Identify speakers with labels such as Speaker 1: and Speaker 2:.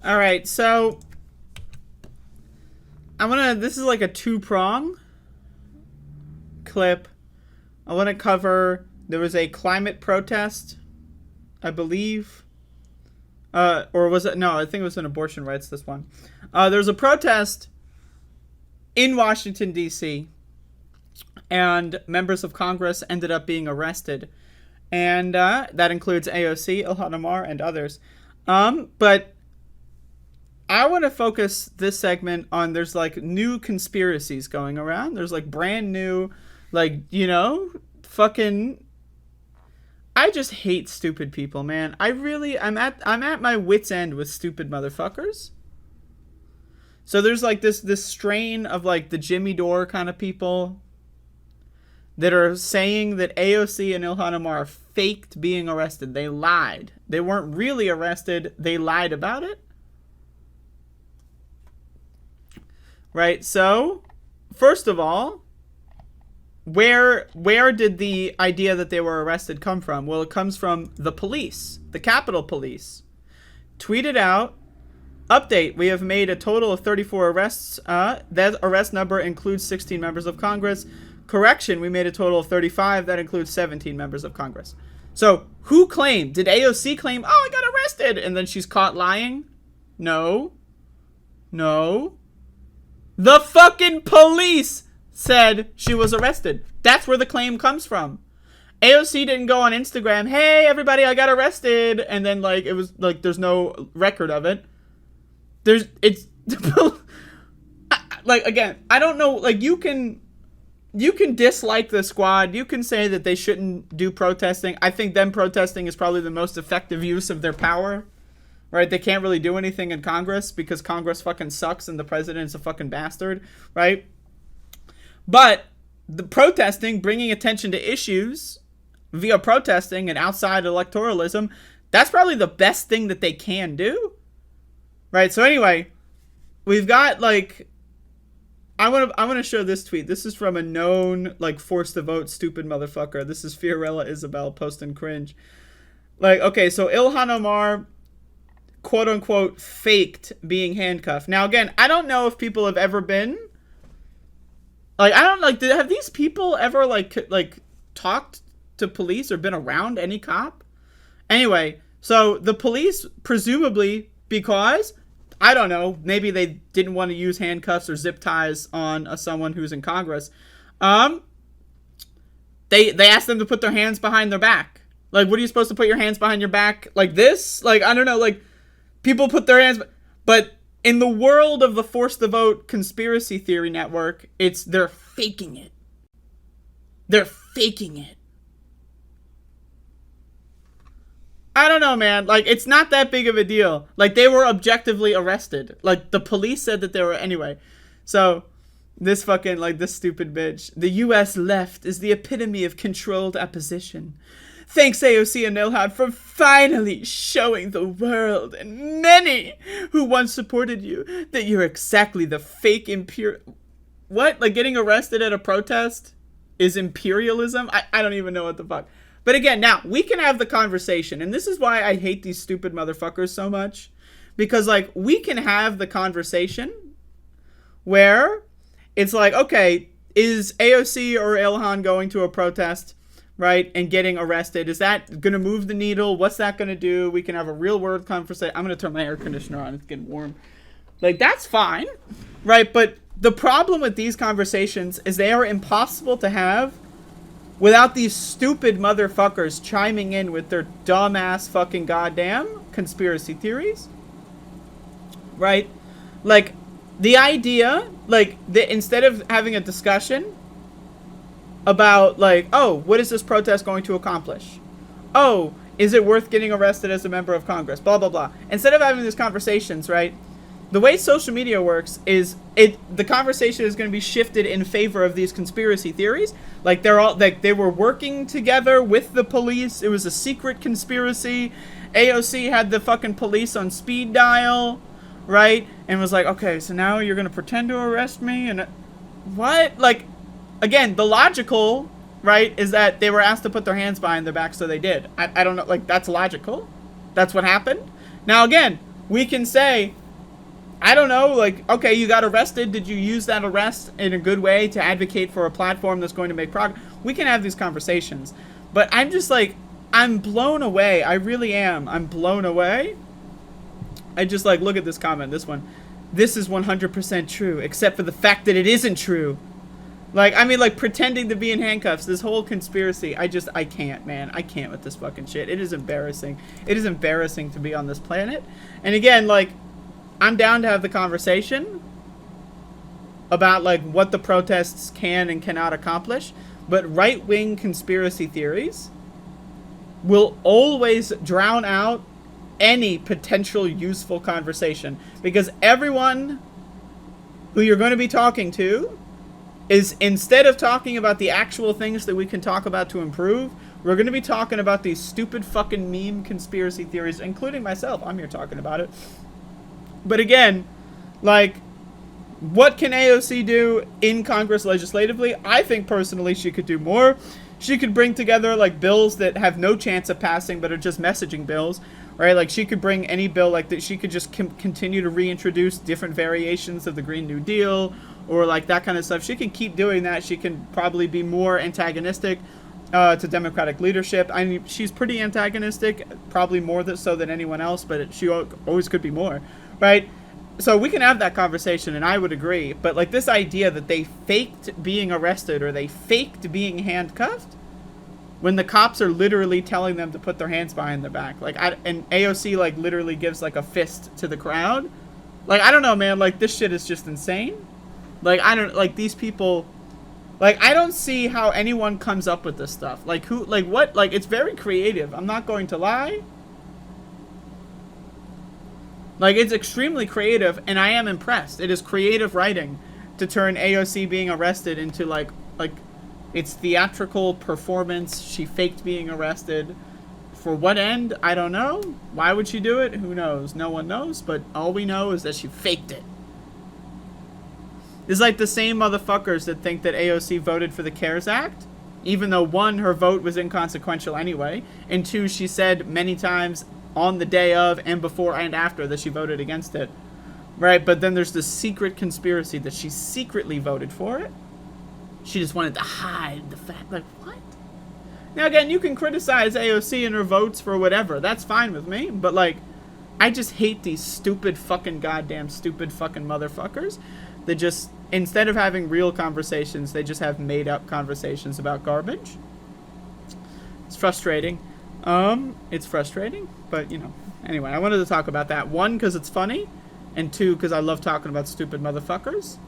Speaker 1: All right, so this is like a two-prong clip. I want to cover, there was a climate protest, I believe. Or was it? No, I think it was an abortion rights, this one. There was a protest in Washington, D.C., and members of Congress ended up being arrested. And that includes AOC, Ilhan Omar, and others. But I want to focus this segment on, there's like new conspiracies going around. There's like brand new, like, you know, fucking, I just hate stupid people, man. I'm at my wit's end with stupid motherfuckers. So there's like this strain of like the Jimmy Dore kind of people that are saying that AOC and Ilhan Omar faked being arrested. They lied. They weren't really arrested. They lied about it. Right? So, first of all, where did the idea that they were arrested come from? Well, it comes from the police, the Capitol Police. Tweeted out, update, we have made a total of 34 arrests. That arrest number includes 16 members of Congress. Correction, we made a total of 35. That includes 17 members of Congress. So, who claimed? Did AOC claim, oh, I got arrested, and then she's caught lying? No. The fucking police said she was arrested. That's where the claim comes from. AOC didn't go on Instagram, hey, everybody, I got arrested, and then, like, it was, like, there's no record of it. Like, again, I don't know, like, you can dislike the squad. You can say that they shouldn't do protesting. I think them protesting is probably the most effective use of their power, right? They can't really do anything in Congress because Congress fucking sucks and the president's a fucking bastard, right? But the protesting, bringing attention to issues via protesting and outside electoralism, that's probably the best thing that they can do, right? So anyway, we've got like, I want to show this tweet. This is from a known, like, forced to vote stupid motherfucker. This is Fiorella Isabel posting cringe. Like, okay, so Ilhan Omar, quote unquote, faked being handcuffed. Now, again, I don't know if people have ever been, like, I don't, like, have these people ever, like talked to police or been around any cop? Anyway, so the police, presumably because, I don't know, maybe they didn't want to use handcuffs or zip ties on someone who's in Congress. They asked them to put their hands behind their back. Like, what are you supposed to put your hands behind your back? Like this? Like, I don't know, like, people put their hands... But in the world of the Force the Vote conspiracy theory network, they're faking it. They're faking it. I don't know, man. Like, it's not that big of a deal. Like, they were objectively arrested. Like, the police said that they were... Anyway. So, this fucking, like, this stupid bitch. The U.S. left is the epitome of controlled opposition. Thanks, AOC and Ilhan, for finally showing the world and many who once supported you that you're exactly the fake What? Like, getting arrested at a protest is imperialism? I don't even know what the fuck. But again, now, we can have the conversation, and this is why I hate these stupid motherfuckers so much. Because, like, we can have the conversation where it's like, okay, is AOC or Ilhan going to a protest, right, and getting arrested? Is that going to move the needle? What's that going to do? We can have a real-world conversation. I'm going to turn my air conditioner on. It's getting warm. Like, that's fine, right? But the problem with these conversations is they are impossible to have without these stupid motherfuckers chiming in with their dumbass fucking goddamn conspiracy theories. Right? Like, the idea, like, instead of having a discussion about, like, oh, what is this protest going to accomplish? Oh, is it worth getting arrested as a member of Congress? Blah, blah, blah. Instead of having these conversations, right, the way social media works is the conversation is going to be shifted in favor of these conspiracy theories. Like, they're all, like, they were working together with the police. It was a secret conspiracy. AOC had the fucking police on speed dial, right? And was like, okay, so now you're going to pretend to arrest me? And what? Like, again, the logical, right, is that they were asked to put their hands behind their back, so they did. I don't know, like, that's logical. That's what happened. Now, again, we can say, I don't know, like, okay, you got arrested. Did you use that arrest in a good way to advocate for a platform that's going to make progress? We can have these conversations. But I'm just like, I'm blown away. I really am. I'm blown away. I just like, look at this comment, this one. This is 100% true, except for the fact that it isn't true. Like, I mean, like, pretending to be in handcuffs, this whole conspiracy, I can't, man. I can't with this fucking shit. It is embarrassing. It is embarrassing to be on this planet. And again, like, I'm down to have the conversation about, like, what the protests can and cannot accomplish. But right-wing conspiracy theories will always drown out any potential useful conversation. Because everyone who you're going to be talking to is, instead of talking about the actual things that we can talk about to improve, we're going to be talking about these stupid fucking meme conspiracy theories, including myself. I'm here talking about it. But again, like, what can AOC do in Congress legislatively? I think personally she could do more. She could bring together, like, bills that have no chance of passing but are just messaging bills, right? Like, she could bring any bill like that. She could just continue to reintroduce different variations of the Green New Deal, or like that kind of stuff. She can keep doing that. She can probably be more antagonistic to Democratic leadership. I mean, she's pretty antagonistic, probably more so than anyone else, but she always could be more, right? So we can have that conversation, and I would agree. But like this idea that they faked being arrested or they faked being handcuffed when the cops are literally telling them to put their hands behind their back. Like, and AOC like literally gives like a fist to the crowd. Like, I don't know, man. Like, this shit is just insane. Like, I don't, like, these people, like, I don't see how anyone comes up with this stuff. Like, who, like, what, like, it's very creative. I'm not going to lie. Like, it's extremely creative, and I am impressed. It is creative writing to turn AOC being arrested into, like, it's theatrical performance. She faked being arrested. For what end? I don't know. Why would she do it? Who knows? No one knows, but all we know is that she faked it. It's like the same motherfuckers that think that AOC voted for the CARES Act, even though, one, her vote was inconsequential anyway, and two, she said many times on the day of and before and after that she voted against it, right? But then there's this secret conspiracy that she secretly voted for it. She just wanted to hide the fact, like, what? Now, again, you can criticize AOC and her votes for whatever. That's fine with me, but, like, I just hate these stupid fucking goddamn stupid fucking motherfuckers. They just, instead of having real conversations, they just have made-up conversations about garbage. It's frustrating. It's frustrating, but, you know. Anyway, I wanted to talk about that. One, because it's funny, and two, because I love talking about stupid motherfuckers.